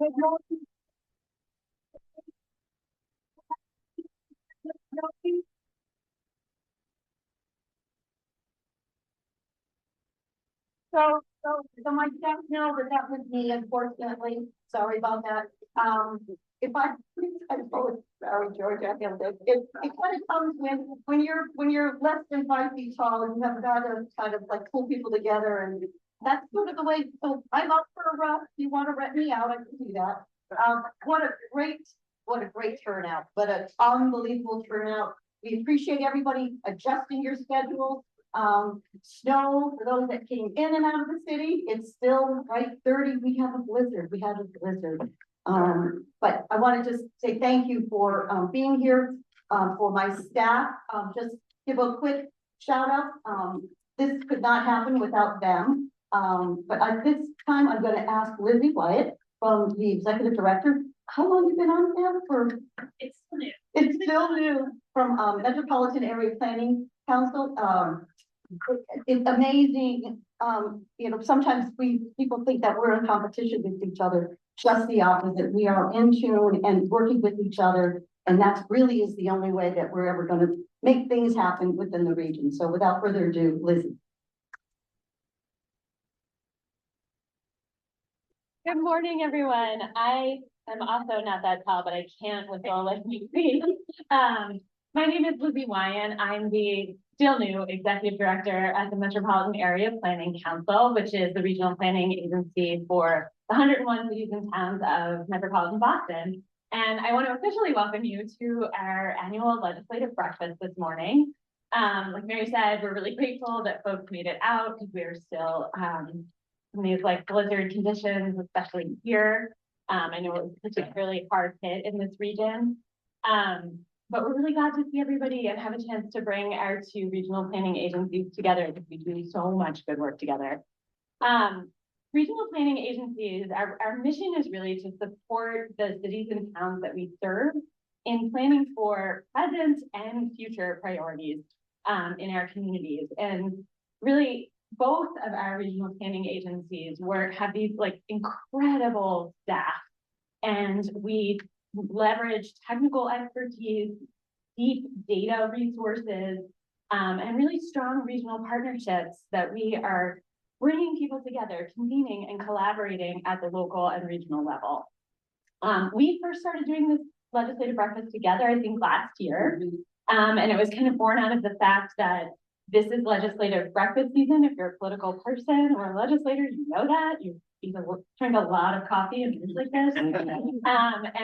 So my staff know that that was me, unfortunately. Sorry about that. If I told sorry, Georgia, I feel that it kind of comes when you're less than 5 feet tall and you have got to kind of like pull people together, and that's sort of the way. So I'm up for a run. If you want to rent me out, I can do that. What a great turnout, but an unbelievable turnout. We appreciate everybody adjusting your schedules. Snow for those that came in and out of the city, it's still right 30. We have a blizzard. But I want to just say thank you for being here. For my staff, just give a quick shout out. This could not happen without them. But at this time, I'm going to ask Lizzie Wyatt from the executive director. How long have you been on there for? It's still new. It's still new from Metropolitan Area Planning Council. It's amazing. Sometimes people think that we're in competition with each other. Just the opposite. We are in tune and working with each other, and that really is the only way that we're ever going to make things happen within the region. So without further ado, Lizzie. Good morning, everyone. I am also not that tall, but I can't with all like me. My name is Lizzie Wyatt. I'm the still new executive director at the Metropolitan Area Planning Council, which is the regional planning agency for the 101 cities and towns of metropolitan Boston. And I want to officially welcome you to our annual legislative breakfast this morning. Like Mary said, we're really grateful that folks made it out because we're still in these like blizzard conditions, especially here. I know it was particularly hard hit in this region. But we're really glad to see everybody and have a chance to bring our two regional planning agencies together because we do so much good work together. Regional planning agencies, our mission is really to support the cities and towns that we serve in planning for present and future priorities in our communities. And really, both of our regional planning agencies have these like incredible staff, and we leverage technical expertise, deep data resources, and really strong regional partnerships that we are bringing people together, convening and collaborating at the local and regional level. We first started doing this legislative breakfast together, I think last year, and it was kind of born out of the fact that this is legislative breakfast season. If you're a political person or a legislator, you know that. You either drink a lot of coffee and things like this. And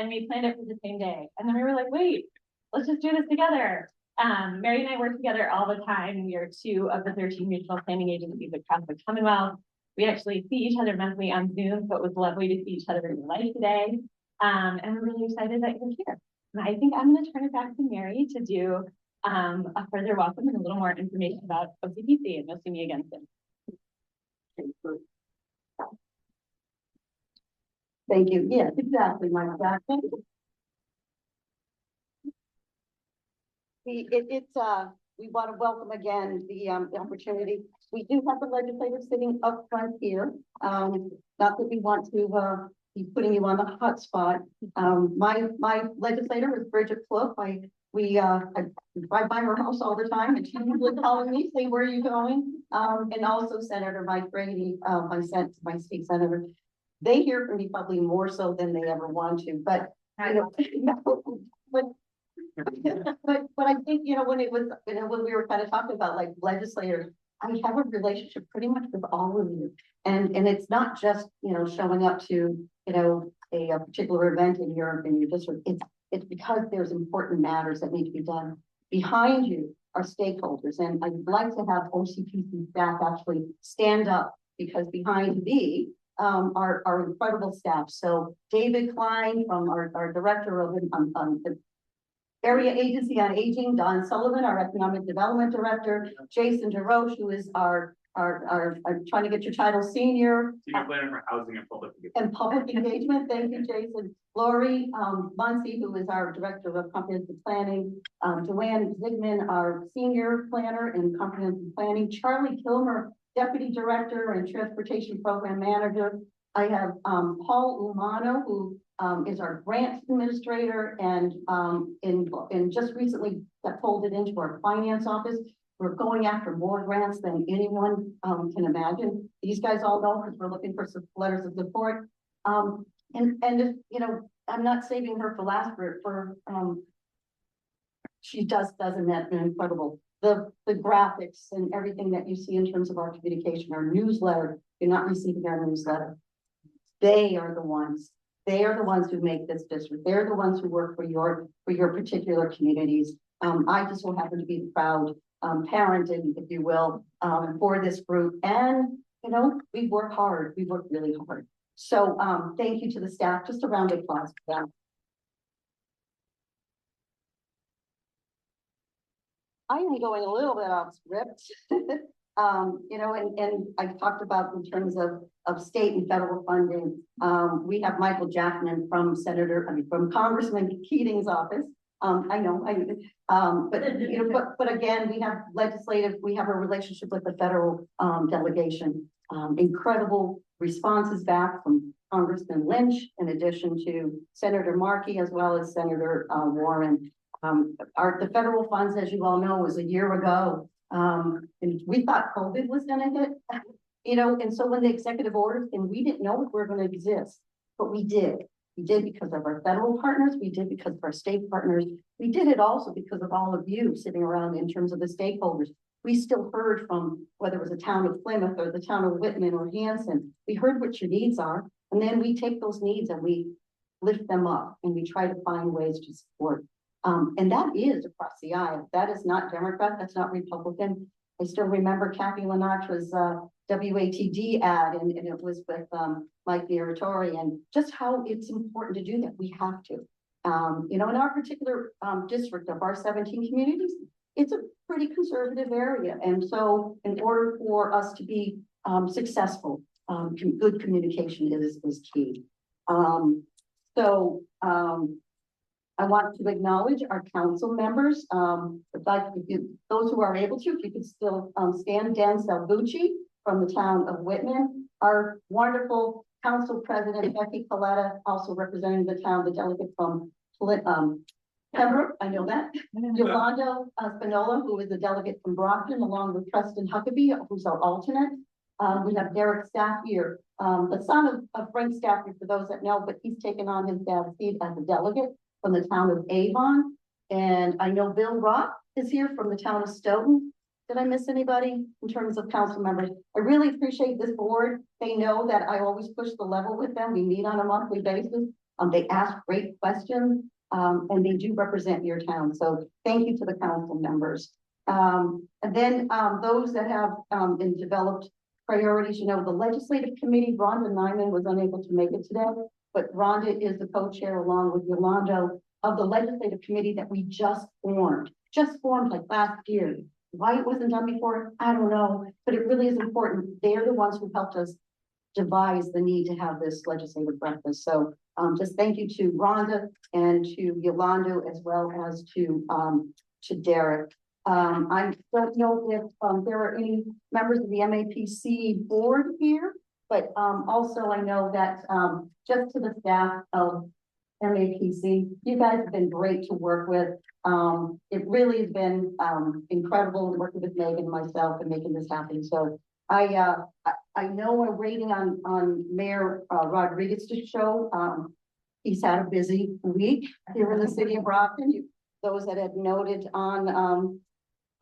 we planned it for the same day. And then we were like, wait, let's just do this together. Mary and I work together all the time. We are two of the 13 regional planning agencies across the Commonwealth. We actually see each other monthly on Zoom, so it was lovely to see each other in real life today. And we're really excited that you're here. And I think I'm going to turn it back to Mary to do a further welcome and a little more information about OCPC, and you'll see me again soon. Thank you. Yes, exactly, Mike. We want to welcome again the opportunity. We do have the legislator sitting up front here. Not that we want to be putting you on the hot spot. My legislator is Bridget Fluff. I drive by her house all the time, and she's usually calling me, saying, "Where are you going?" And also Senator Mike Brady, my state senator. They hear from me probably more so than they ever want to, but but I think when it was when we were kind of talking about like legislators, I have a relationship pretty much with all of you, and it's not just showing up to a particular event in your district. It's because there's important matters that need to be done. Behind you are stakeholders, and I'd like to have OCPC staff actually stand up, because behind me are incredible staff. So David Klein from our director of the Area Agency on Aging, Don Sullivan, our economic development director, Jason DeRoche, who is our trying to get your title senior planner for housing and public engagement. Thank you, Jason. Lori Muncie, who is our director of comprehensive planning, Joanne Zigman, our senior planner in comprehensive planning, Charlie Kilmer, deputy director and transportation program manager, I have, Paul Umano, who, is our grant administrator and, in just recently got folded into our finance office. We're going after more grants than anyone, can imagine. These guys all know because we're looking for some letters of support. And, you know, I'm not saving her for last she does an incredible, the graphics and everything that you see in terms of our communication, our newsletter. You're not receiving our newsletter. They are the ones who make this district. They're the ones who work for your particular communities. I just will happen to be the proud parent, and if you will, for this group. And, you know, we work hard. We work really hard. So thank you to the staff. Just a round of applause for that. I am going a little bit off script. You know, and I talked about in terms of state and federal funding. We have Michael Jackman from from Congressman Keating's office. I know, but you know, but again, we have a relationship with the federal delegation. Incredible responses back from Congressman Lynch, in addition to Senator Markey, as well as Senator Warren. The federal funds, as you all know, was a year ago. And we thought COVID was going to hit, you know, and so when the executive orders, and we didn't know if we were going to exist, but we did. We did because of our federal partners. We did because of our state partners. We did it also because of all of you sitting around in terms of the stakeholders. We still heard from, whether it was the town of Plymouth or the town of Whitman or Hanson, we heard what your needs are. And then we take those needs and we lift them up and we try to find ways to support. And that is across the aisle. That is not Democrat, that's not Republican. I still remember Kathy Linatra's WATD ad, and it was with Mike Viratori, and just how it's important to do that. We have to. You know, in our particular district of our 17 communities, it's a pretty conservative area. And so in order for us to be successful, good communication is key. I want to acknowledge our council members. Those who are able to, if you could still stand, Dan Salvucci from the town of Whitman, our wonderful council president, Becky Coletta, also representing the town, the delegate from Pembroke, I know that. Yolanda Spinola, who is a delegate from Brockton, along with Preston Huckabee, who's our alternate. We have Derek Staffier, the son of Frank Staffier, for those that know, but he's taken on his dad's seat as a delegate from the town of Avon. And I know Bill Rock is here from the town of Stoughton. Did I miss anybody in terms of council members? I really appreciate this board. They know that I always push the level with them. We meet on a monthly basis. They ask great questions, and they do represent your town. So thank you to the council members. And then those that have been developed priorities, you know, the legislative committee, Rhonda Nyman was unable to make it today, but Rhonda is the co-chair along with Yolanda of the legislative committee that we just formed like last year. Why it wasn't done before, I don't know, but it really is important. They're the ones who helped us devise the need to have this legislative breakfast. So just thank you to Rhonda and to Yolanda, as well as to Derek. I don't know if there are any members of the MAPC board here, but also I know that just to the staff of MAPC, you guys have been great to work with. It really has been incredible working with Megan and myself and making this happen. So I know we're waiting on Mayor Rodriguez to show. He's had a busy week here in the city of Brockton. Those that had noted on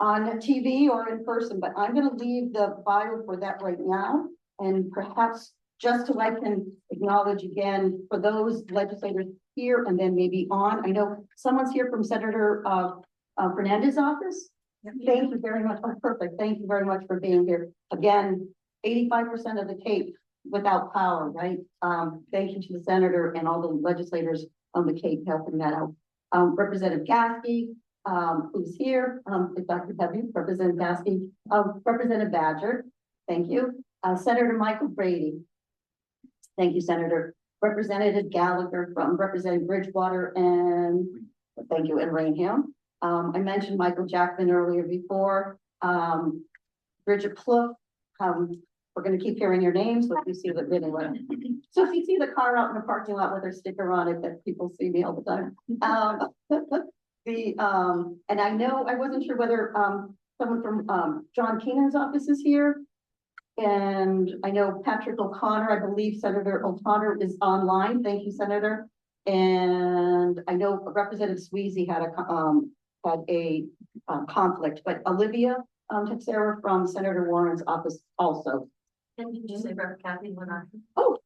TV or in person, but I'm going to leave the bio for that right now. And perhaps just so I can acknowledge again for those legislators here and then maybe on. I know someone's here from Senator Fernandez's office. Thank you very much. Oh, perfect. Thank you very much for being here. Again, 85% of the Cape without power, right? Thank you to the senator and all the legislators on the Cape helping that out. Representative Gasky, who's here, if I could have you, Representative Gasky, Representative Badger, thank you. Senator Michael Brady, thank you, Senator. Representative Gallagher from Representative Bridgewater, and thank you, and Rainham. I mentioned Michael Jackman earlier before. Bridget Plouffe, we're gonna keep hearing your names, so if you see the anyway. So if you see the car out in the parking lot with their sticker on it, that people see me all the time. And I know, I wasn't sure whether, someone from, John Keenan's office is here. And I know Patrick O'Connor, I believe Senator O'Connor is online. Thank you, Senator. And I know Representative Sweezy had a conflict, but Olivia Texera from Senator Warren's office also. And did you say Rev. Kathy went on? Oh.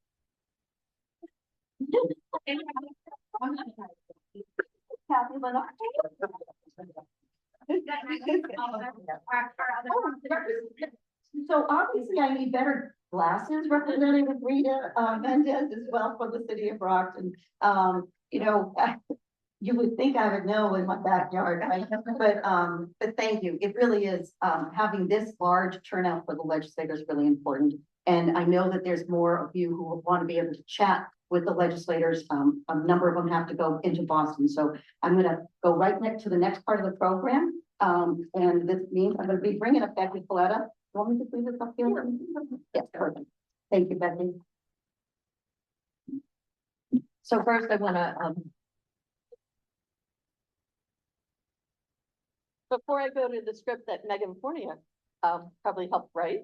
Kathy Lenard. So obviously I need better glasses, Representative Rita Mendez as well for the city of Brockton. You know, you would think I would know in my backyard, right? But thank you. It really is, having this large turnout for the legislators really important. And I know that there's more of you who want to be able to chat with the legislators. A number of them have to go into Boston. So I'm going to go right next to the next part of the program. And this means I'm going to be bringing up Becky Coletta. Want me to please this up here? Yes, perfect. Thank you, Becky. So first I want to, before I go to the script that Megan Fournier probably helped write,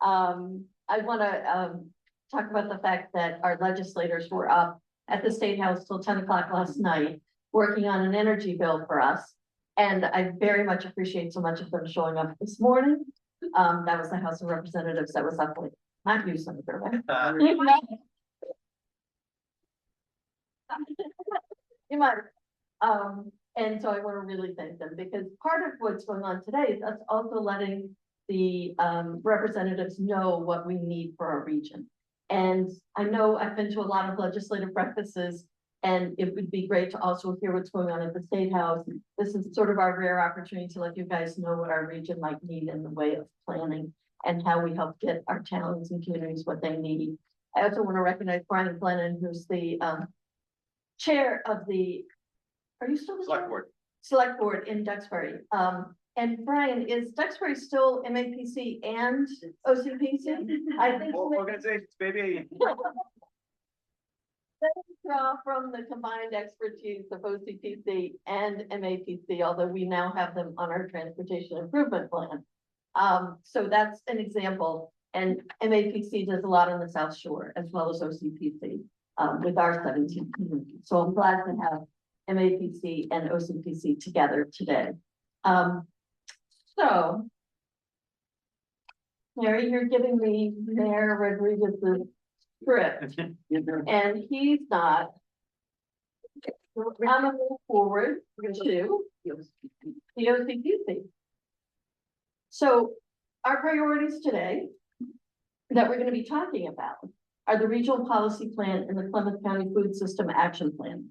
I want to talk about the fact that our legislators were up at the State House till 10 o'clock last night, working on an energy bill for us. And I very much appreciate so much of them showing up this morning. That was the House of Representatives that was up late. Not you, Senator. You might. And so I want to really thank them, because part of what's going on today is us also letting the representatives know what we need for our region. And I know I've been to a lot of legislative breakfasts, and it would be great to also hear what's going on at the State House. This is sort of our rare opportunity to let you guys know what our region might need in the way of planning and how we help get our towns and communities what they need. I also want to recognize Brian Glennon, who's the chair of the, are you still the Select chair? board. Select board in Duxbury. And Brian, is Duxbury still MAPC and OCPC? I think. Organizations, baby. Draw from the combined expertise of OCPC and MAPC, although we now have them on our transportation improvement plan. So that's an example. And MAPC does a lot on the South Shore as well as OCPC with our 17 communities. So I'm glad to have MAPC and OCPC together today. So, Mary, you're giving me Mayor Rodriguez's script, and he's not. I'm gonna move forward to the OCPC. So our priorities today that we're going to be talking about are the regional policy plan and the Plymouth County Food System Action Plan.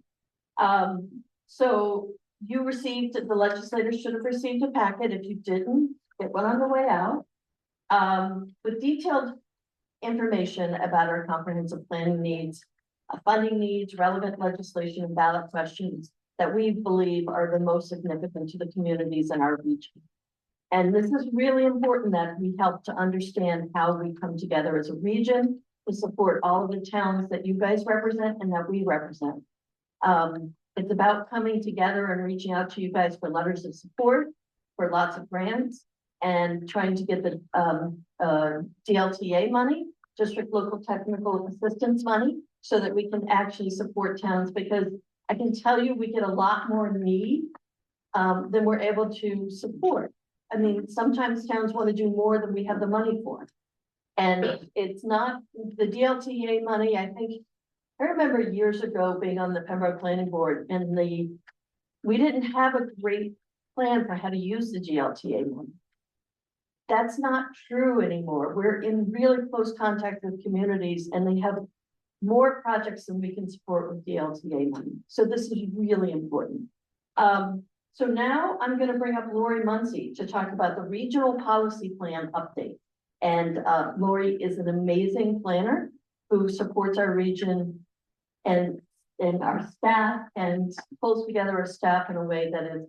So you received, the legislators should have received a packet. If you didn't, get one on the way out. With detailed information about our comprehensive planning needs, funding needs, relevant legislation, and ballot questions that we believe are the most significant to the communities in our region. And this is really important that we help to understand how we come together as a region to support all of the towns that you guys represent and that we represent. It's about coming together and reaching out to you guys for letters of support, for lots of grants, and trying to get the DLTA money, District Local Technical Assistance money, so that we can actually support towns, because I can tell you we get a lot more need than we're able to support. I mean, sometimes towns want to do more than we have the money for. And it's not the DLTA money. I think I remember years ago being on the Pembroke Planning Board, and we didn't have a great plan for how to use the DLTA money. That's not true anymore. We're in really close contact with communities, and they have more projects than we can support with DLTA money. So this is really important. So now I'm going to bring up Lori Muncy to talk about the regional policy plan update. And Lori is an amazing planner who supports our region and our staff, and pulls together our staff in a way that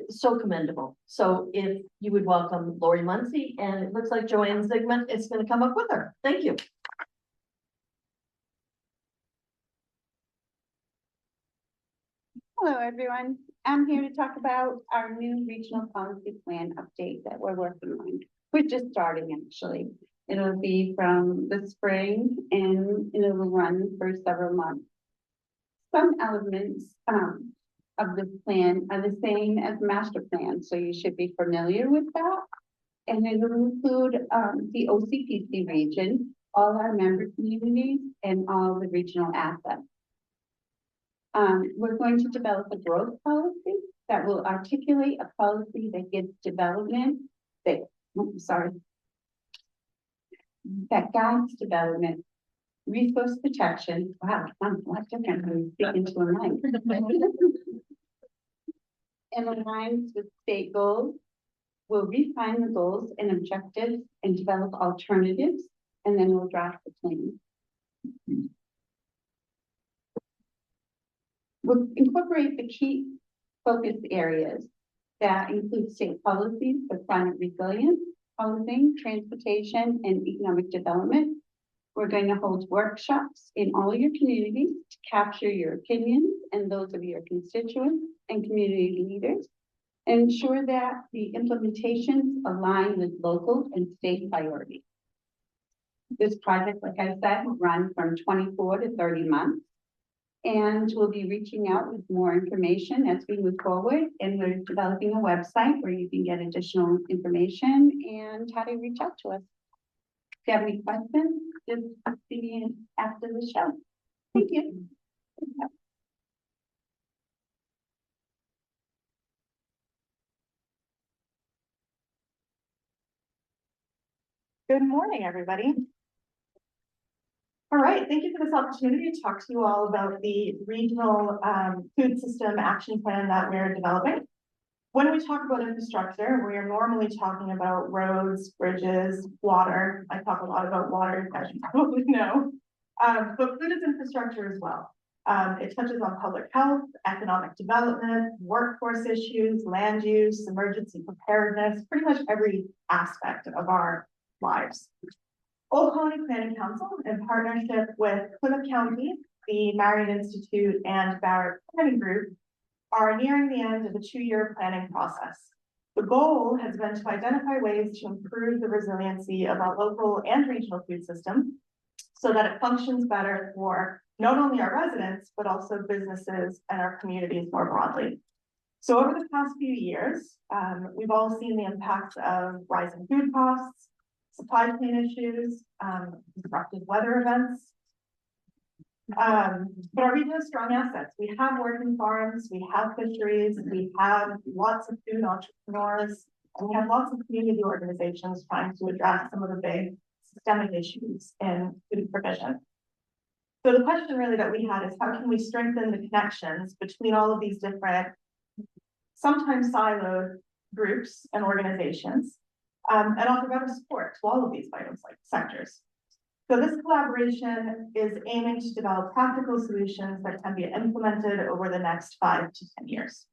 so commendable. So if you would welcome Lori Muncy, and it looks like Joanne Zigmund is gonna come up with her. Thank you. Hello, everyone. I'm here to talk about our new regional policy plan update that we're working on. We're just starting, actually. It'll be from the spring and it will run for several months. Some elements of this plan are the same as master plan, so you should be familiar with that. And it will include the OCPC region, all our member communities, and all the regional assets. We're going to develop a growth policy that will articulate a policy that gives development, that guides development, resource protection. Wow, I'm a lot different when you speak into a mic. And aligns with state goals. We'll refine the goals and objectives and develop alternatives, and then we'll draft the plan. We'll incorporate the key focus areas that include state policies for climate resilience, housing, transportation, and economic development. We're going to hold workshops in all your communities to capture your opinions and those of your constituents and community leaders, and ensure that the implementations align with local and state priorities. This project, like I said, will run from 24 to 30 months. And we'll be reaching out with more information as we move forward. And we're developing a website where you can get additional information and how to reach out to us. If you have any questions, just see me after the show. Thank you. Good morning, everybody. All right, thank you for this opportunity to talk to you all about the regional food system action plan that we're developing. When we talk about infrastructure, we are normally talking about roads, bridges, water. I talk a lot about water, as you probably know, but food is infrastructure as well. It touches on public health, economic development, workforce issues, land use, emergency preparedness, pretty much every aspect of our lives. Old Colony Planning Council, in partnership with Plymouth County, the Marion Institute, and Barrett Planning Group, are nearing the end of a 2-year planning process. The goal has been to identify ways to improve the resiliency of our local and regional food system so that it functions better for not only our residents, but also businesses and our communities more broadly. So over the past few years, we've all seen the impacts of rising food costs, supply chain issues, disruptive weather events. But our region has strong assets. We have working farms, we have fisheries, we have lots of food entrepreneurs, and we have lots of community organizations trying to address some of the big systemic issues in food provision. So the question really that we had is, how can we strengthen the connections between all of these different, sometimes siloed groups and organizations, and offer better support to all of these vital sectors. So this collaboration is aiming to develop practical solutions that can be implemented over the next 5 to 10 years.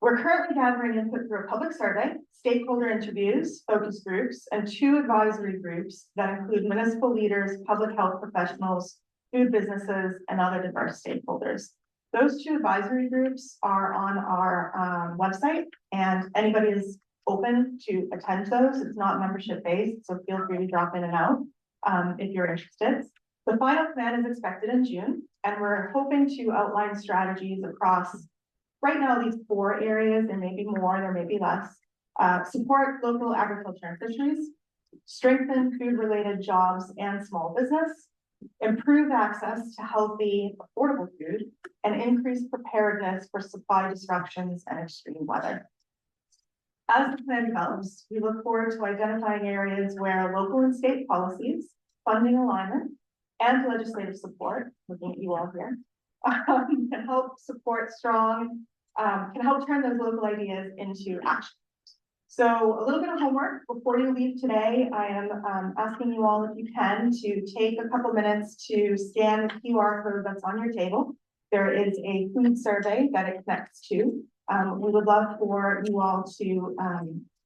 We're currently gathering input through a public survey, stakeholder interviews, focus groups, and 2 advisory groups that include municipal leaders, public health professionals, food businesses, and other diverse stakeholders. Those 2 advisory groups are on our website, and anybody is open to attend those. It's not membership based, so feel free to drop in and out if you're interested. The final plan is expected in June, and we're hoping to outline strategies across, right now, these 4 areas. There may be more, there may be less. Support local agriculture and fisheries, strengthen food-related jobs and small business, improve access to healthy, affordable food, and increase preparedness for supply disruptions and extreme weather. As the plan develops, we look forward to identifying areas where local and state policies, funding alignment, and legislative support, looking at you all here, can help support can help turn those local ideas into action. So a little bit of homework before you leave today. I am asking you all, if you can, to take a couple minutes to scan the QR code that's on your table. There is a food survey that it connects to. We would love for you all to,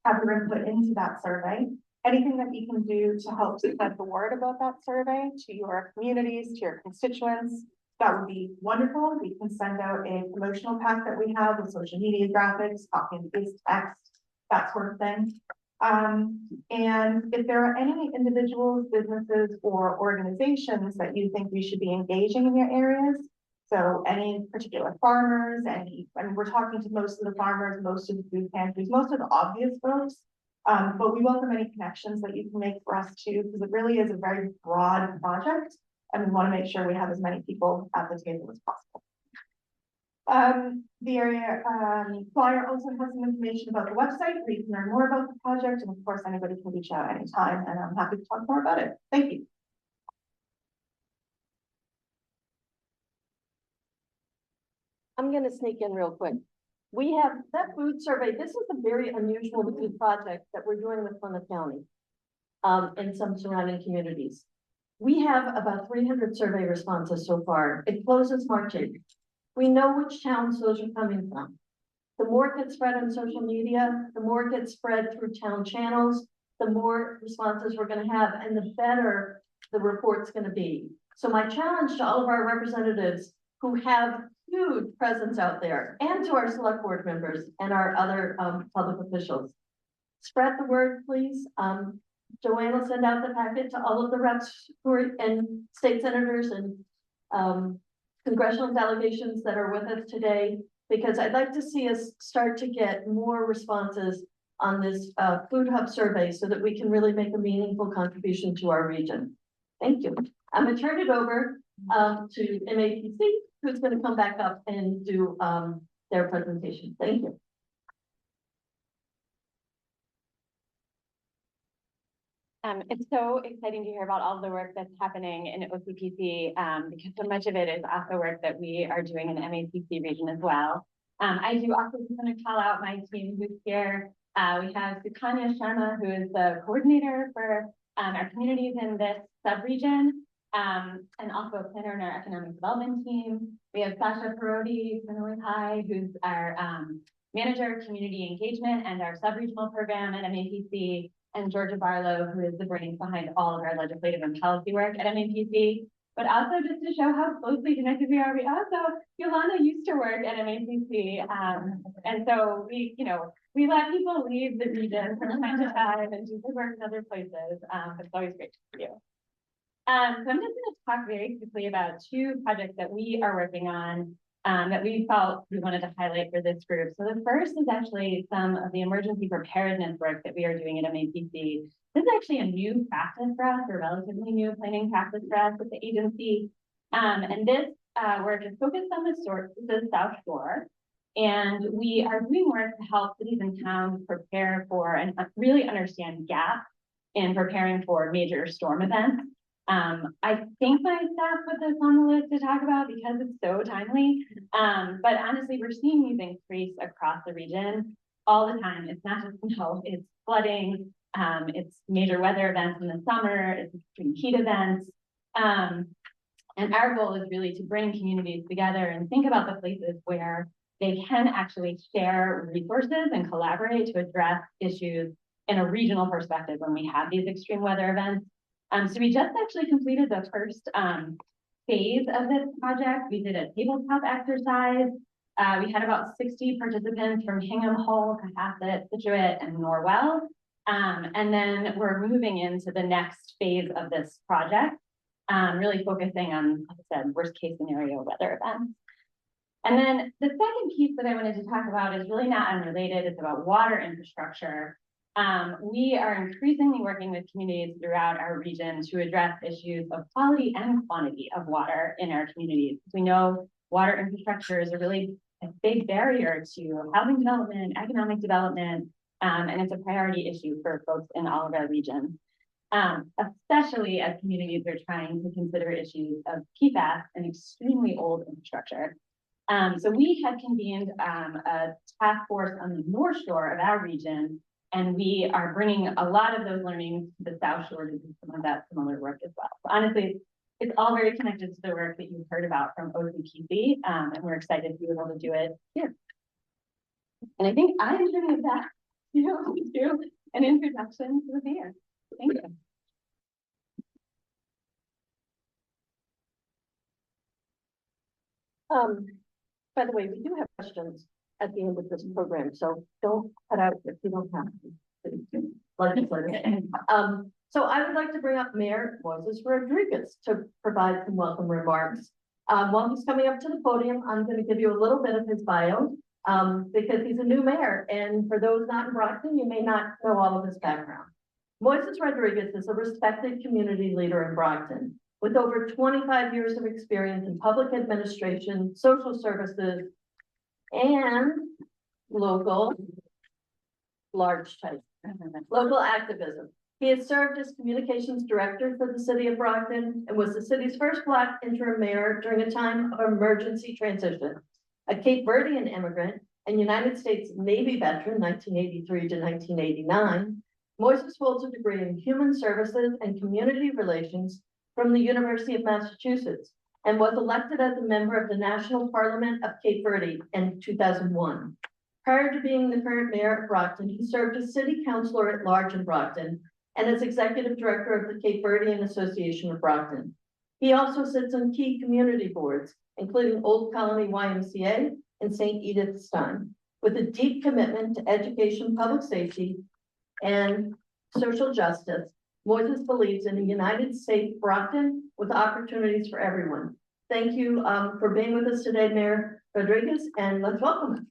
have your input into that survey. Anything that you can do to help spread the word about that survey to your communities, to your constituents, that would be wonderful. We can send out a promotional pack that we have with social media graphics, copy and paste text, that sort of thing. And if there are any individuals, businesses, or organizations that you think we should be engaging in your areas, so any particular farmers, we're talking to most of the farmers, most of the food pantries, most of the obvious folks. But we welcome any connections that you can make for us too, because it really is a very broad project. And we want to make sure we have as many people at the table as possible. The area flyer also has some information about the website where you can learn more about the project. And of course, anybody can reach out anytime, and I'm happy to talk more about it. Thank you. I'm gonna sneak in real quick. We have that food survey. This is a very unusual food project that we're doing with Plymouth County. And some surrounding communities. We have about 300 survey responses so far. It closes March 8th. We know which towns those are coming from. The more it gets spread on social media, the more it gets spread through town channels, the more responses we're gonna have, and the better the report's gonna be. So my challenge to all of our representatives who have huge presence out there, and to our select board members and our other public officials, spread the word, please. Joanne will send out the packet to all of the reps who are, and state senators and congressional delegations that are with us today, because I'd like to see us start to get more responses on this food hub survey so that we can really make a meaningful contribution to our region. Thank you. I'm gonna turn it over to MAPC, who's gonna come back up and do their presentation. Thank you. It's so exciting to hear about all the work that's happening in OCPC, because so much of it is also work that we are doing in the MAPC region as well. I do also just want to call out my team who's here. We have Sukanya Sharma, who is the coordinator for our communities in this sub-region, and also a planner in our economic development team. We have Sasha Parodi from North High, who's our manager of community engagement and our sub-regional program at MAPC. And Georgia Barlow, who is the brains behind all of our legislative and policy work at MAPC. But also just to show how closely connected we are, we also, Yolanda used to work at MAPC. And so we let people leave the region from time to time and do good work in other places. But it's always great to see you. So I'm just going to talk very quickly about two projects that we are working on that we felt we wanted to highlight for this group. So the first is actually some of the emergency preparedness work that we are doing at MAPC. This is actually a new practice for us, a relatively new planning practice for us at the agency. And this work is focused on the South Shore. And we are doing work to help cities and towns prepare for and really understand gaps in preparing for major storm events. I think my staff put this on the list to talk about because it's so timely. But honestly, we're seeing these increase across the region all the time. It's not just snow, it's flooding, it's major weather events in the summer, it's extreme heat events. And our goal is really to bring communities together and think about the places where they can actually share resources and collaborate to address issues in a regional perspective when we have these extreme weather events. So we just actually completed the first phase of this project. We did a tabletop exercise. We had about 60 participants from Hingham, Hull, Cohasset, Scituate, and Norwell. And then we're moving into the next phase of this project, really focusing on, like I said, worst case scenario weather events. And then the second piece that I wanted to talk about is really not unrelated. It's about water infrastructure. We are increasingly working with communities throughout our region to address issues of quality and quantity of water in our communities. We know water infrastructure is a big barrier to housing development, economic development, and it's a priority issue for folks in all of our regions, especially as communities are trying to consider issues of PFAS and extremely old infrastructure. So we had convened a task force on the North Shore of our region, and we are bringing a lot of those learnings to the South Shore to do some of that similar work as well. So honestly, it's all very connected to the work that you've heard about from OCPC, and we're excited to be able to do it here. And I think I'm giving it back, you know, to do an introduction to the mayor. Thank you. By the way, we do have questions at the end of this program, so don't cut out if you don't have to. Legislator. So I would like to bring up Mayor Moises Rodriguez to provide some welcome remarks. While he's coming up to the podium, I'm going to give you a little bit of his bio, because he's a new mayor, and for those not in Brockton, you may not know all of his background. Moises Rodriguez is a respected community leader in Brockton, with over 25 years of experience in public administration, social services, and local activism. He has served as communications director for the city of Brockton and was the city's first Black interim mayor during a time of emergency transition. A Cape Verdean immigrant and United States Navy veteran, 1983 to 1989, Moises holds a degree in human services and community relations from the University of Massachusetts and was elected as a member of the National Parliament of Cape Verde in 2001. Prior to being the current mayor of Brockton, he served as city councilor at large in Brockton and as executive director of the Cape Verdean Association of Brockton. He also sits on key community boards, including Old Colony YMCA and St. Edith Stein, with a deep commitment to education, public safety, and social justice. Moises believes in a united, safe Brockton with opportunities for everyone. Thank you for being with us today, Mayor Rodriguez, and let's welcome him.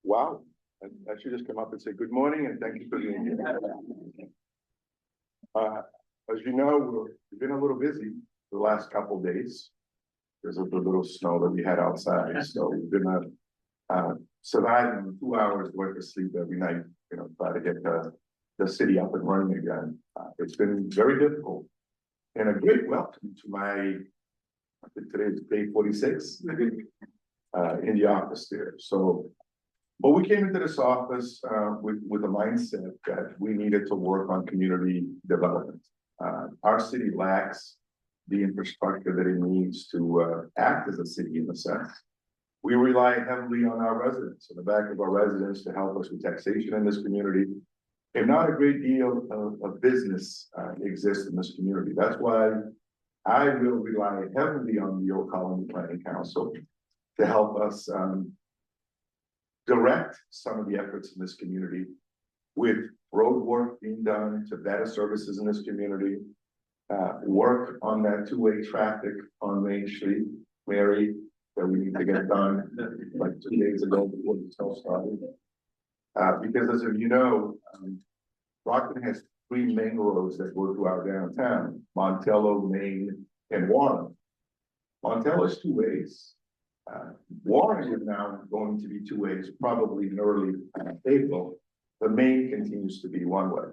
Wow, I should just come up and say good morning and thank you for being here. As you know, we've been a little busy the last couple of days. There's a little snow that we had outside, so we've been surviving 2 hours worth of sleep every night, you know, try to get the city up and running again. It's been very difficult. And a great welcome to my, I think today is day 46 in the office there. So, but we came into this office with a mindset that we needed to work on community development. Our city lacks the infrastructure that it needs to act as a city in a sense. We rely heavily on our residents, on the back of our residents to help us with taxation in this community. And not a great deal of business exists in this community. That's why I will rely heavily on the Old Colony Planning Council to help us direct some of the efforts in this community with road work being done to better services in this community, work on that two-way traffic on Main Street, Mary, that we need to get done like 2 days ago before the snow started. Because as you know, Brockton has 3 main roads that go through our downtown, Montello, Main, and Warren. Montello is 2 ways. Warren is now going to be 2 ways, probably in early April. The Main continues to be 1 way.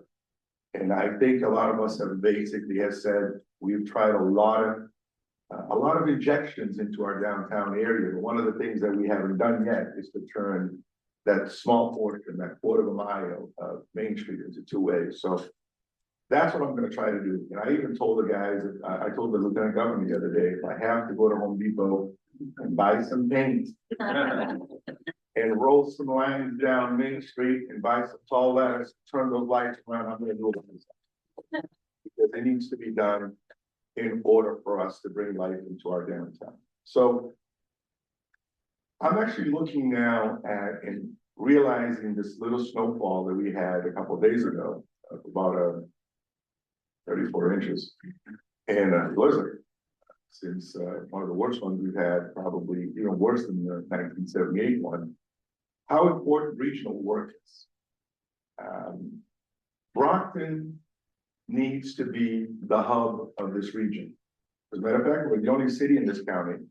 And I think a lot of us have basically said, we've tried a lot of injections into our downtown area. But one of the things that we haven't done yet is to turn that small portion, that 1/4 mile of Main Street into 2 ways. So that's what I'm going to try to do. And I even told the guys, I told the Lieutenant Governor the other day, if I have to go to Home Depot and buy some paint and roll some lines down Main Street and buy some tall ladders, turn those lights around, I'm going to do it. Because it needs to be done in order for us to bring life into our downtown. So I'm actually looking now at and realizing this little snowfall that we had a couple of days ago, about 34 inches, and a blizzard, since one of the worst ones we've had, probably even worse than the 1978 one, how important regional work is. Brockton needs to be the hub of this region. As a matter of fact, we're the only city in this county.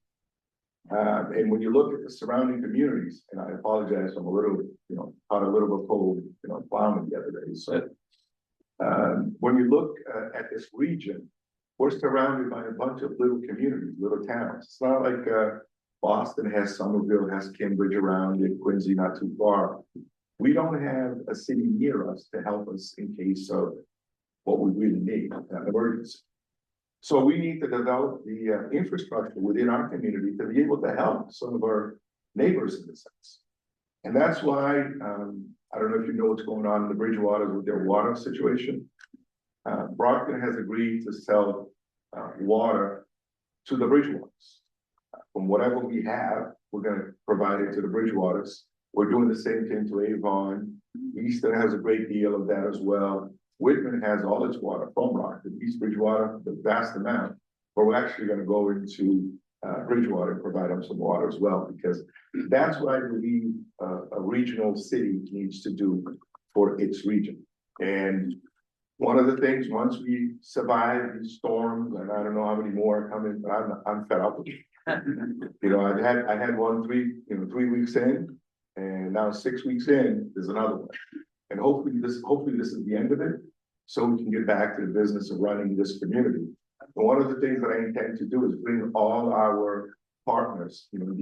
And when you look at the surrounding communities, and I apologize, I'm a little, caught a little bit cold, plowing the other day. So when you look at this region, we're surrounded by a bunch of little communities, little towns. It's not like Boston has Somerville, has Cambridge around it, Quincy not too far. We don't have a city near us to help us in case of what we really need, an emergency. So we need to develop the infrastructure within our community to be able to help some of our neighbors in this sense. And that's why, I don't know if you know what's going on in the Bridgewater with their water situation. Brockton has agreed to sell water to the Bridgewaters. From whatever we have, we're gonna provide it to the Bridgewaters. We're doing the same thing to Avon. Easton has a great deal of that as well. Whitman has all its water from Brockton, East Bridgewater, the vast amount. But we're actually gonna go into Bridgewater and provide them some water as well, because that's what I believe a regional city needs to do for its region. And one of the things, once we survive these storms, and I don't know how many more are coming, but I'm fed up with it. You know, I had one 3 weeks in, and now 6 weeks in, there's another one. And hopefully this is the end of it, so we can get back to the business of running this community. And one of the things that I intend to do is bring all our partners, you know,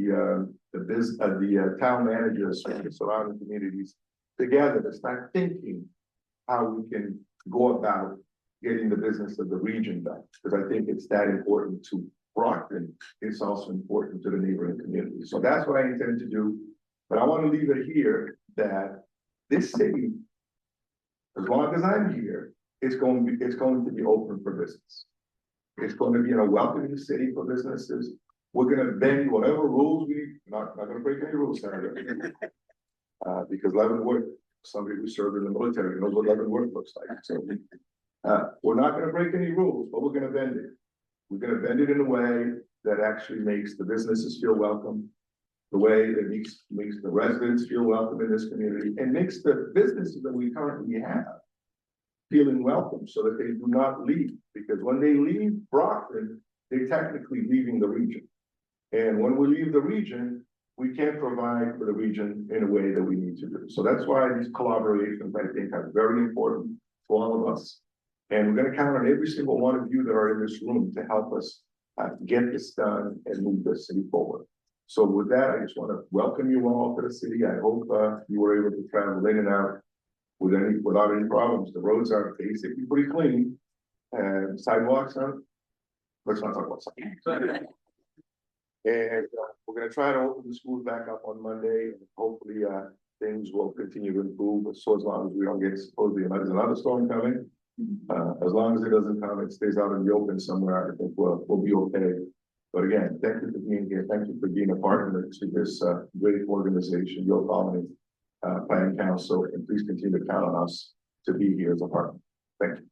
the town managers from the surrounding communities together to start thinking how we can go about getting the business of the region done. Because I think it's that important to Brockton. It's also important to the neighboring communities. So that's what I intend to do. But I want to leave it here that this city, as long as I'm here, it's going to be open for business. It's going to be in a welcoming city for businesses. We're going to bend whatever rules not going to break any rules, Senator. Because Leavenworth, somebody who served in the military knows what Leavenworth looks like. So we're not going to break any rules, but we're going to bend it. We're going to bend it in a way that actually makes the businesses feel welcome, the way that makes the residents feel welcome in this community, and makes the businesses that we currently have feeling welcome, so that they do not leave. Because when they leave Brockton, they're technically leaving the region. And when we leave the region, we can't provide for the region in a way that we need to do. So that's why these collaborations, I think, are very important for all of us. And we're going to count on every single one of you that are in this room to help us get this done and move the city forward. So with that, I just want to welcome you all to the city. I hope you were able to travel in and out without any problems. The roads are basically pretty clean, and sidewalks are. Let's not talk about sidewalks. And we're going to try to open the schools back up on Monday, and hopefully things will continue to improve. So as long as we don't get supposedly another storm coming, as long as it doesn't come, it stays out in the open somewhere, I think we'll be okay. But again, thank you for being here. Thank you for being a partner to this great organization, Your Colony Planning Council, and please continue to count on us to be here as a partner. Thank you.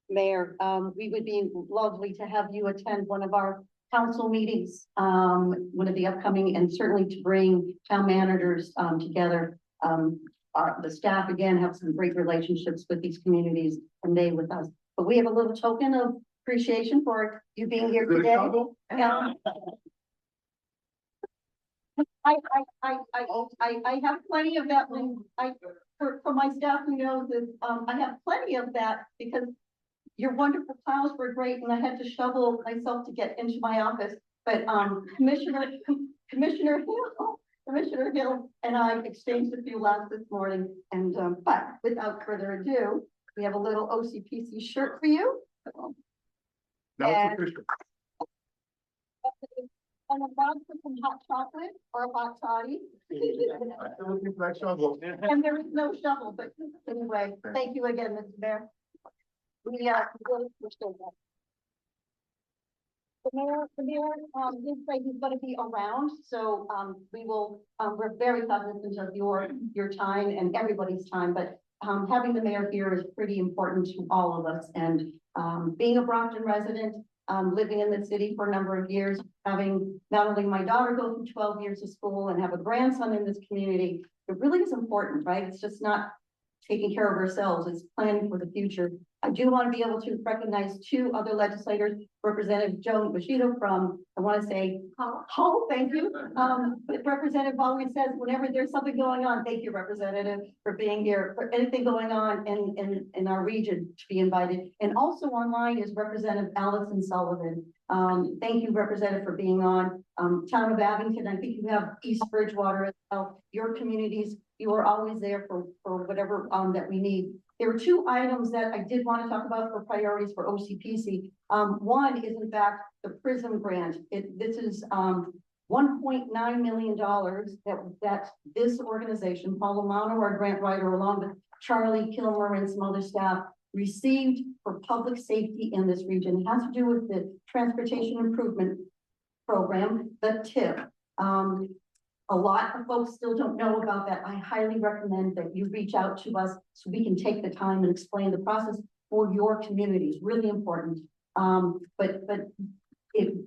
Mayor, we would be lovely to have you attend one of our council meetings, one of the upcoming, and certainly to bring town managers together. The staff, again, have some great relationships with these communities, and they with us. But we have a little token of appreciation for you being here today. I have plenty of that when for my staff who knows that I have plenty of that because your wonderful plows were great, and I had to shovel myself to get into my office. But Commissioner Hill and I exchanged a few laughs this morning. And but without further ado, we have a little OCPC shirt for you. Now it's official. And a box with some hot chocolate or a hot toddy. I'm still looking for that shovel. And there is no shovel, but anyway, thank you again, Mr. Mayor. We really appreciate that. The mayor did say he's going to be around, so we will. We're very cognizant of your time and everybody's time, but having the mayor here is pretty important to all of us. And being a Brockton resident, living in the city for a number of years, having not only my daughter go through 12 years of school and have a grandson in this community, it really is important, right? It's just not taking care of ourselves, it's planning for the future. I do want to be able to recognize two other legislators, Representative Joan Bushido from, I want to say, Hull, thank you. But Representative always says, whenever there's something going on, thank you, Representative, for being here, for anything going on in our region to be invited. And also online is Representative Allison Sullivan. Thank you, Representative, for being on. Town of Abington, I think you have East Bridgewater as well. Your communities You are always there for whatever, that we need. There are two items that I did want to talk about for priorities for OCPC. One is in fact the PRISM grant. This is, $1.9 million that this organization, Paul Romano, our grant writer, along with Charlie Kilmer and some other staff, received for public safety in this region. It has to do with the Transportation Improvement Program, the TIP. A lot of folks still don't know about that. I highly recommend that you reach out to us so we can take the time and explain the process for your communities. Really important. But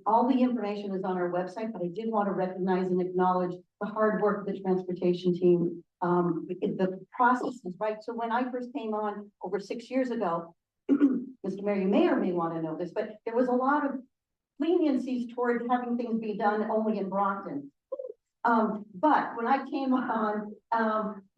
all the information is on our website, but I did want to recognize and acknowledge the hard work of the transportation team. The process is right. So when I first came on over 6 years ago, Mr. Mayor, you may or may want to know this, but there was a lot of leniencies toward having things be done only in Brockton. But when I came on,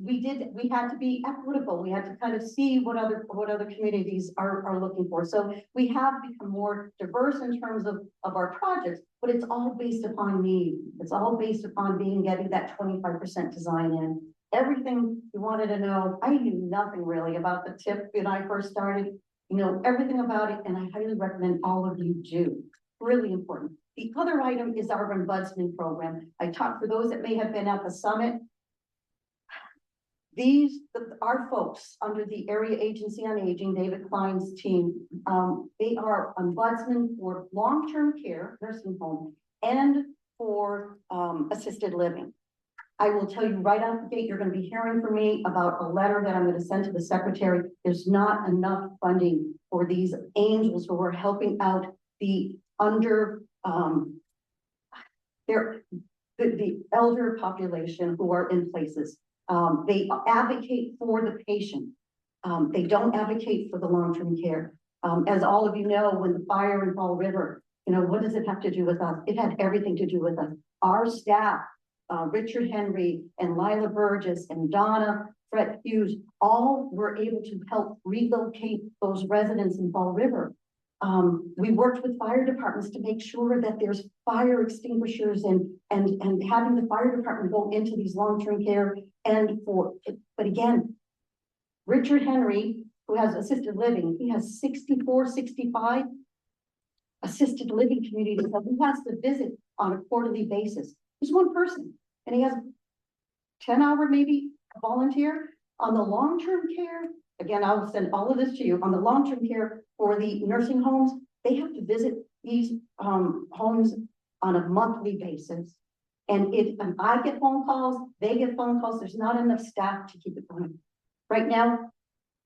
we had to be equitable. We had to kind of see what other communities are looking for. So we have become more diverse in terms of our projects, but it's all based upon need. It's all based upon getting that 25% design in. Everything you wanted to know, I knew nothing really about the TIP when I first started, everything about it, and I highly recommend all of you do. Really important. The other item is our ombudsman program. I talked for those that may have been at the summit. Our folks under the Area Agency on Aging, David Klein's team, they are ombudsman for long-term care, nursing home, and for assisted living. I will tell you right out the gate, you're going to be hearing from me about a letter that I'm going to send to the secretary. There's not enough funding for these angels who are helping out the the elder population who are in places. They advocate for the patient. They don't advocate for the long-term care. As all of you know, when the fire in Fall River, what does it have to do with us? It had everything to do with us. Our staff, Richard Henry and Lila Burgess and Donna Fred Hughes, all were able to help relocate those residents in Fall River. We worked with fire departments to make sure that there's fire extinguishers and having the fire department go into these long-term care but again, Richard Henry, who has assisted living, he has 64, 65 assisted living communities that he has to visit on a quarterly basis. He's one person and he has 10-hour maybe volunteer on the long-term care. Again, I'll send all of this to you. On the long-term care for the nursing homes, they have to visit these homes on a monthly basis. And I get phone calls, they get phone calls. There's not enough staff to keep it going. Right now,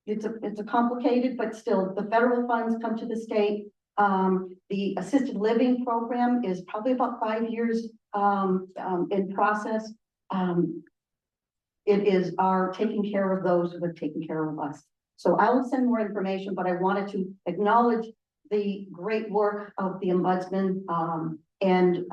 it's a complicated, but still the federal funds come to the state. The assisted living program is probably about 5 years in process. It is our taking care of those who have taken care of us. So I will send more information, but I wanted to acknowledge the great work of the ombudsman and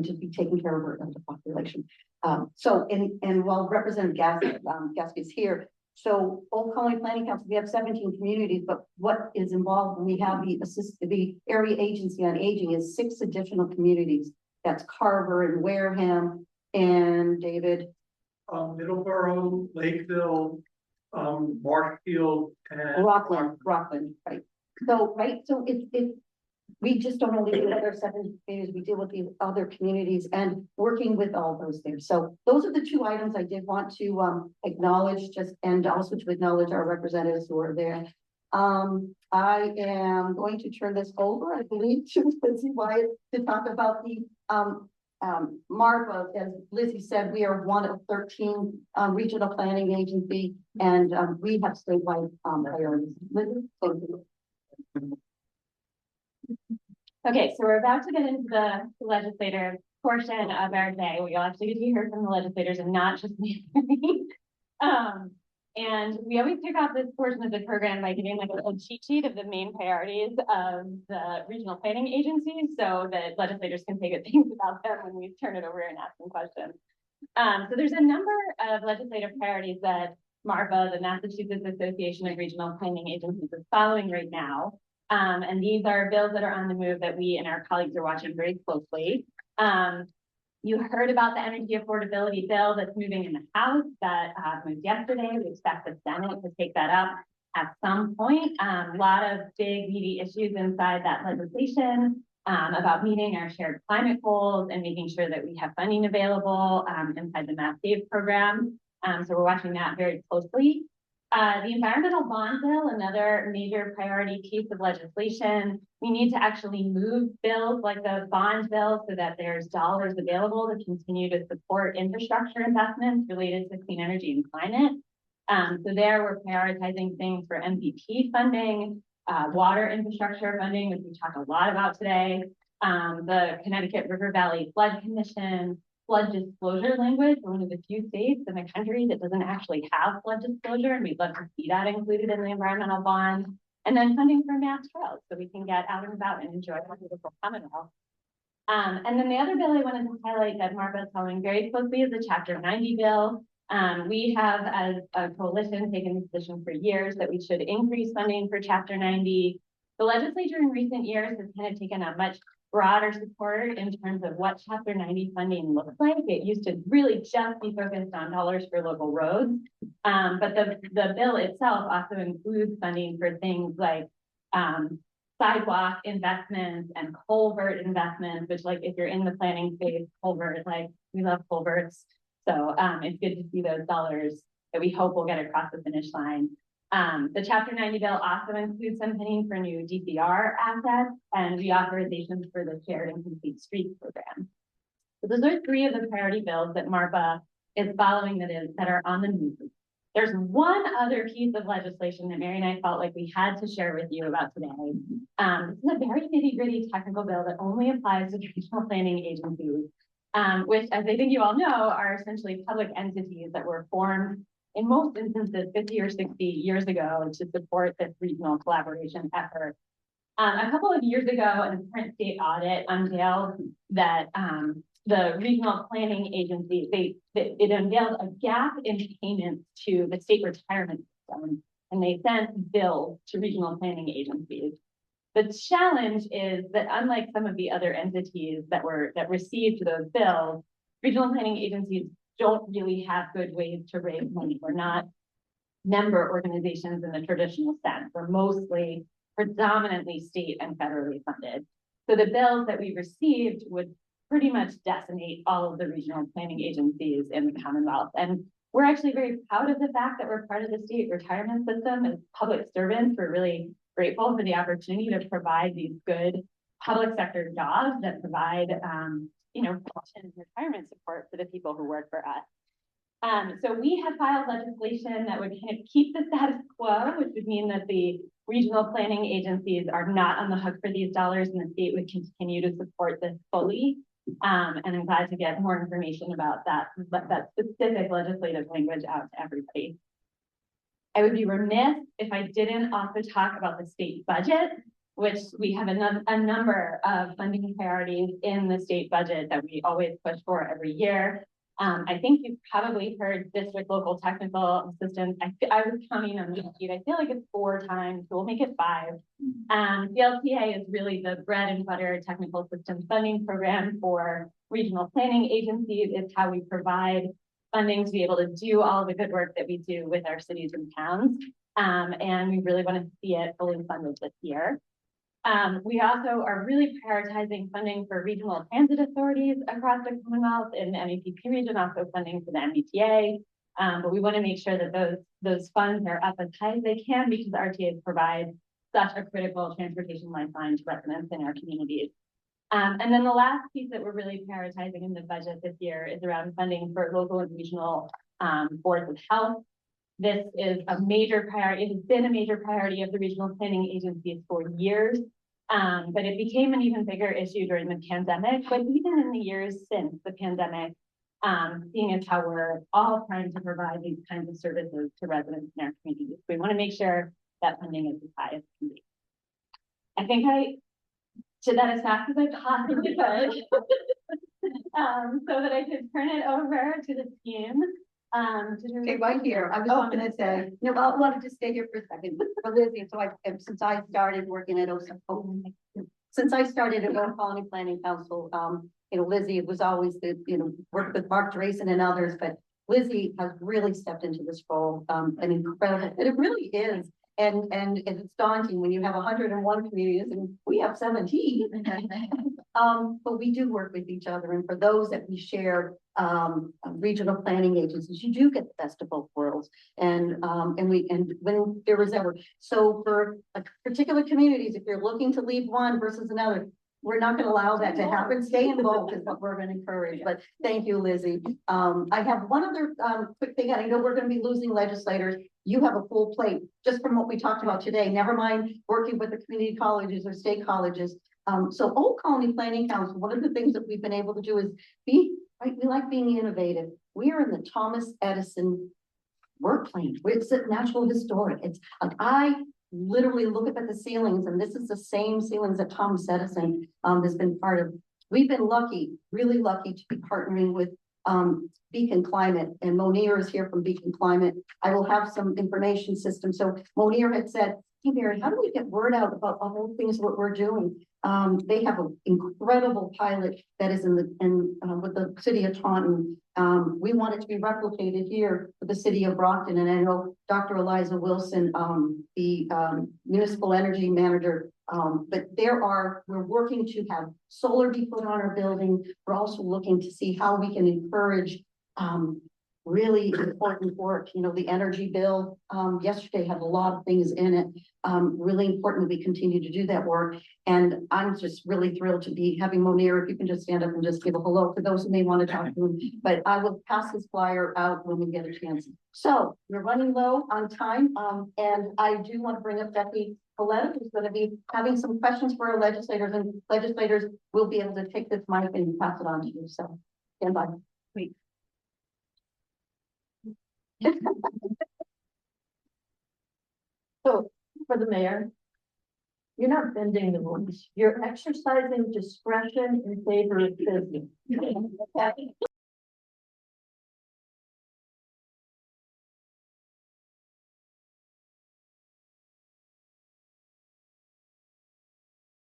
to be taking care of the population. And while Representative Gaske is here, so Old Colony Planning Council, we have 17 communities, but what is involved when we have the Area Agency on Aging is 6 additional communities. That's Carver and Wareham and David. Middleborough, Lakeville, Marshfield, and Rockland, right. So we just don't only deal with our 7 communities, we deal with the other communities and working with all those there. So those are the 2 items I did want to acknowledge, and also to acknowledge our representatives who are there. I am going to turn this over, I believe, to Lizzie Wyatt to talk about the MARPA. As Lizzie said, we are one of 13 regional planning agency, and we have statewide priorities. Lizzie, thank you. Okay, so we're about to get into the legislative portion of our day. We'll actually get to hear from the legislators and not just me. And we always kick off this portion of the program by giving like a little cheat sheet of the main priorities of the regional planning agencies so that legislators can say good things about them when we turn it over and ask them questions. So there's a number of legislative priorities that MARPA, the Massachusetts Association of Regional Planning Agencies, is following right now. And these are bills that are on the move that we and our colleagues are watching very closely. You heard about the energy affordability bill that's moving in the House that moved yesterday. We expect the Senate to take that up at some point. A lot of big meaty issues inside that legislation about meeting our shared climate goals and making sure that we have funding available inside the Mass Save program. So we're watching that very closely. The environmental bond bill, another major priority piece of legislation. We need to actually move bills like the bond bill so that there's dollars available to continue to support infrastructure investments related to clean energy and climate. So there we're prioritizing things for MVP funding, water infrastructure funding, which we talked a lot about today, the Connecticut River Valley Flood Commission, flood disclosure language. We're one of the few states in the country that doesn't actually have flood disclosure, and we'd love to see that included in the environmental bond. And then funding for mass trails so we can get out and about and enjoy our beautiful Commonwealth. And then the other bill I wanted to highlight that Martha is following very closely is the Chapter 90 bill. We have, as a coalition, taken the position for years that we should increase funding for Chapter 90. The legislature in recent years has kind of taken a much broader support in terms of what Chapter 90 funding looks like. It used to really just be focused on dollars for local roads. But the bill itself also includes funding for things like sidewalk investments and culvert investments, which, like, if you're in the planning phase, culvert, like, we love culverts. So it's good to see those dollars that we hope will get across the finish line. The Chapter 90 bill also includes some funding for new DCR assets and reauthorizations for the Shared and Complete Streets program. So those are three of the priority bills that MARPA is following that are on the news. There's one other piece of legislation that Mary and I felt like we had to share with you about today. This is a very nitty-gritty technical bill that only applies to regional planning agencies, which, as I think you all know, are essentially public entities that were formed in most instances 50 or 60 years ago to support this regional collaboration effort. A couple of years ago, a current state audit unveiled that the regional planning agency, it unveiled a gap in payments to the state retirement system, and they sent bills to regional planning agencies. The challenge is that unlike some of the other entities that received those bills, regional planning agencies don't really have good ways to raise money. We're not member organizations in the traditional sense. We're mostly predominantly state and federally funded. So the bills that we received would pretty much decimate all of the regional planning agencies in the Commonwealth. And we're actually very proud of the fact that we're part of the state retirement system. As public servants, we're really grateful for the opportunity to provide these good public sector jobs that provide pension and retirement support for the people who work for us. So we have filed legislation that would kind of keep the status quo, which would mean that the regional planning agencies are not on the hook for these dollars, and the state would continue to support this fully. And I'm glad to get more information about that specific legislative language out to everybody. I would be remiss if I didn't also talk about the state budget, which we have a number of funding priorities in the state budget that we always push for every year. I think you've probably heard district local technical assistance. I was counting on the sheet. I feel like it's 4 times, so we'll make it 5. The LTA is really the bread and butter technical assistance funding program for regional planning agencies. It's how we provide funding to be able to do all the good work that we do with our cities and towns. And we really want to see it fully funded this year. We also are really prioritizing funding for regional transit authorities across the Commonwealth in the MEPP region, also funding for the MBTA. But we want to make sure that those funds are up as high as they can, because RTAs provide such a critical transportation lifeline to residents in our communities. And then the last piece that we're really prioritizing in the budget this year is around funding for local and regional boards of health. This is a major priority. It has been a major priority of the regional planning agencies for years, but it became an even bigger issue during the pandemic. But even in the years since the pandemic, seeing as how we're all trying to provide these kinds of services to residents in our communities, we want to make sure that funding is as high as it can be. I think I did that as fast as I possibly could, so that I could turn it over to the team. Okay, right here, I was going to say, no, I wanted to stay here for a second, for Lizzie. So since I started working at Old Colony Planning Council, Lizzie was always the, worked with Mark Drayson and others, but Lizzie has really stepped into this role, and incredible, and it really is. And it's daunting when you have 101 communities and we have 17. But we do work with each other, and for those that we share, regional planning agencies, you do get the best of both worlds. And when there was ever, so for particular communities, if you're looking to leave one versus another, we're not gonna allow that to happen. Stay involved is what we're gonna encourage, but thank you, Lizzie. I have one other, quick thing. I know we're gonna be losing legislators. You have a full plate, just from what we talked about today, never mind working with the community colleges or state colleges. So Old Colony Planning Council, one of the things that we've been able to do is we like being innovative. We are in the Thomas Edison work plane. It's a National Historic. It's like, I literally look up at the ceilings, and this is the same ceilings that Thomas Edison has been part of. We've been lucky, really lucky to be partnering with Beacon Climate, and Monier is here from Beacon Climate. I will have some information system. So Monier had said, hey Mary, how do we get word out about all the things what we're doing? They have an incredible pilot that is with the city of Taunton. We want it to be replicated here with the city of Brockton, and I know Dr. Eliza Wilson, the municipal energy manager. But we're working to have solar be put on our building. We're also looking to see how we can encourage really important work. The energy bill yesterday had a lot of things in it. Really important that we continue to do that work. And I'm just really thrilled to be having Monier. If you can just stand up and just give a hello for those who may want to talk to him. But I will pass this flyer out when we get a chance. So we're running low on time. And I do want to bring up Becky Coletta, who's going to be having some questions for our legislators, and legislators will be able to take this mic and pass it on to you. So stand by. Wait. So for the mayor, you're not bending the rules. You're exercising discretion in favor of business.